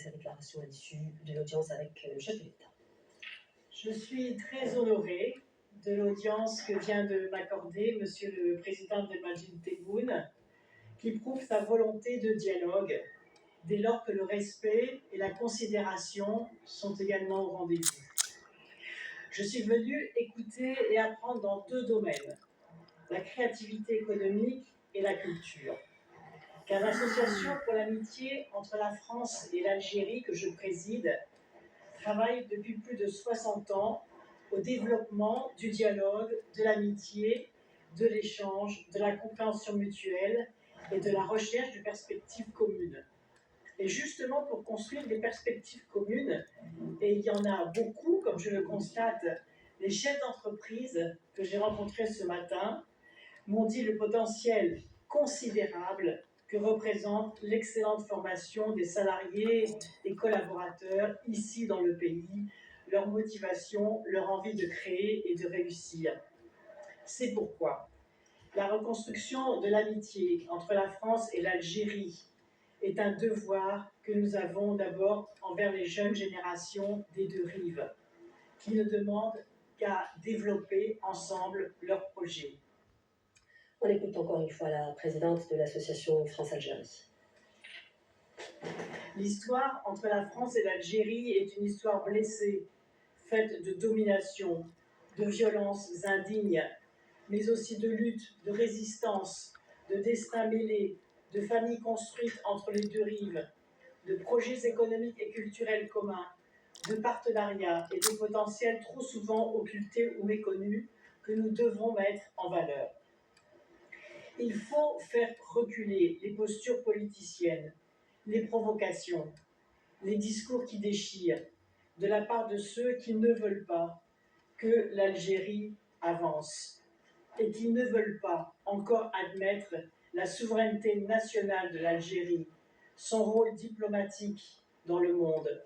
sa déclaration à l'issue de l'audience avec le chef de l'État. Je suis très honorée de l'audience que vient de m'accorder Monsieur le Président Abdelmadjid Tebboune, qui prouve sa volonté de dialogue dès lors que le respect et la considération sont également au rendez-vous. Je suis venue écouter et apprendre dans deux domaines, la créativité économique et la culture. Car l'association pour l'amitié entre la France et l'Algérie que je préside travaille depuis plus de 60 ans au développement du dialogue, de l'amitié, de l'échange, de la compréhension mutuelle et de la recherche de perspectives communes. Et justement pour construire des perspectives communes, et il y en a beaucoup, comme je le constate, les chefs d'entreprise que j'ai rencontrés ce matin m'ont dit le potentiel considérable que représente l'excellente formation des salariés et collaborateurs ici dans le pays, leur motivation, leur envie de créer et de réussir. C'est pourquoi la reconstruction de l'amitié entre la France et l'Algérie est un devoir que nous avons d'abord envers les jeunes générations des deux rives, qui ne demandent qu'à développer ensemble leurs projets. On écoute encore une fois la présidente de l'association France-Algérie. L'histoire entre la France et l'Algérie est une histoire blessée, faite de domination, de violences indignes, mais aussi de lutte, de résistance, de destins mêlés, de familles construites entre les deux rives, de projets économiques et culturels communs, de partenariats et de potentiels trop souvent occultés ou méconnus que nous devrons mettre en valeur. Il faut faire reculer les postures politiciennes, les provocations, les discours qui déchirent, de la part de ceux qui ne veulent pas que l'Algérie avance et qui ne veulent pas encore admettre la souveraineté nationale de l'Algérie, son rôle diplomatique dans le monde,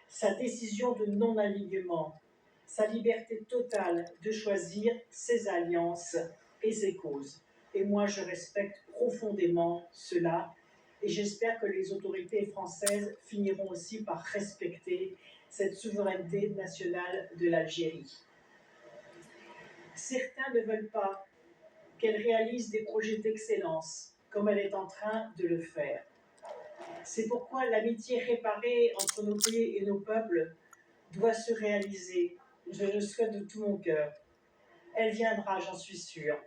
sa décision de non-alignement, sa liberté totale de choisir ses alliances et ses causes. Et moi, je respecte profondément cela et j'espère que les autorités françaises finiront aussi par respecter cette souveraineté nationale de l'Algérie. Certains ne veulent pas qu'elle réalise des projets d'excellence, comme elle est en train de le faire. C'est pourquoi l'amitié réparée entre nos pays et nos peuples doit se réaliser. Je le souhaite de tout mon cœur. Elle viendra, j'en suis sûre,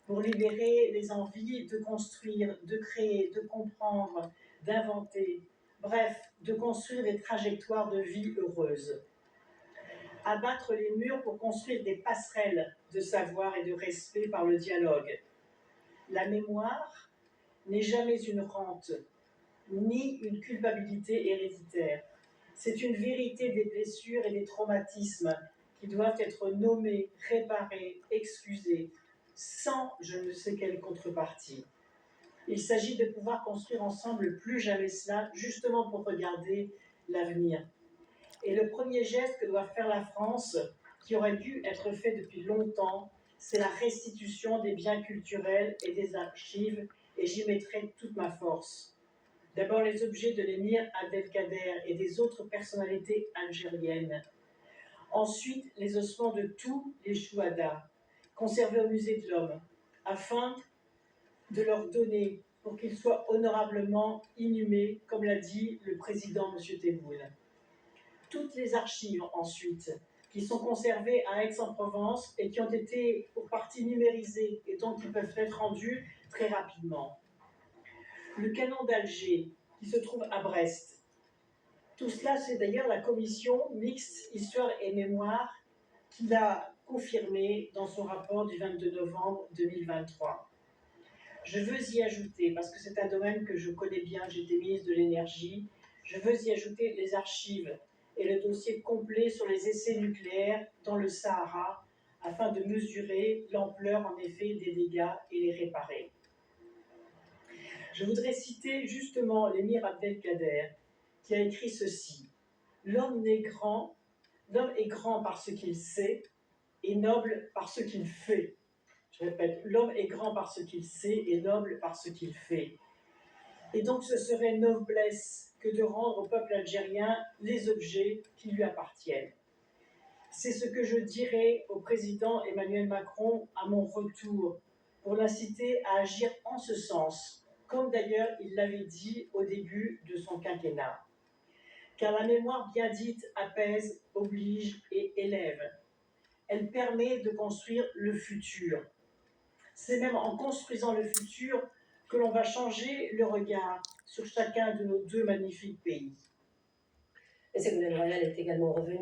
pour libérer les envies de construire, de créer, de comprendre, d'inventer, bref, de construire des trajectoires de vie heureuses. Abattre les murs pour construire des passerelles de savoir et de respect par le dialogue. La mémoire n'est jamais une rente, ni une culpabilité héréditaire. C'est une vérité des blessures et des traumatismes qui doivent être nommés, réparés, excusés, sans je ne sais quelle contrepartie. Il s'agit de pouvoir construire ensemble plus jamais cela, justement pour regarder l'avenir. Et le premier geste que doit faire la France, qui aurait dû être fait depuis longtemps, c'est la restitution des biens culturels et des archives, et j'y mettrai toute ma force. D'abord les objets de l'émir Abdelkader et des autres personnalités algériennes. Ensuite, les ossements de tous les chouhadas, conservés au musée de l'Homme, afin de leur donner pour qu'ils soient honorablement inhumés, comme l'a dit le président M. Tebboune. Toutes les archives ensuite, qui sont conservées à Aix-en-Provence et qui ont été pour partie numérisées et donc qui peuvent être rendues très rapidement. Le canon d'Alger, qui se trouve à Brest. Tout cela, c'est d'ailleurs la commission mixte Histoire et Mémoire qui l'a confirmé dans son rapport du 22 novembre 2023. Je veux y ajouter, parce que c'est un domaine que je connais bien, j'étais ministre de l'Énergie, je veux y ajouter les archives et le dossier complet sur les essais nucléaires dans le Sahara, afin de mesurer l'ampleur en effet des dégâts et les réparer. Je voudrais citer justement l'émir Abdelkader, qui a écrit ceci. L'homme est grand par ce qu'il sait et noble par ce qu'il fait. Je répète, l'homme est grand par ce qu'il sait et noble par ce qu'il fait. Et donc ce serait noblesse que de rendre au peuple algérien les objets qui lui appartiennent. C'est ce que je dirai au président Emmanuel Macron à mon retour, pour l'inciter à agir en ce sens, comme d'ailleurs il l'avait dit au début de son quinquennat. Car la mémoire bien dite apaise, oblige et élève. Elle permet de construire le futur. C'est même en construisant le futur que l'on va changer le regard sur chacun de nos deux magnifiques pays. Et Ségolène Royal est également revenue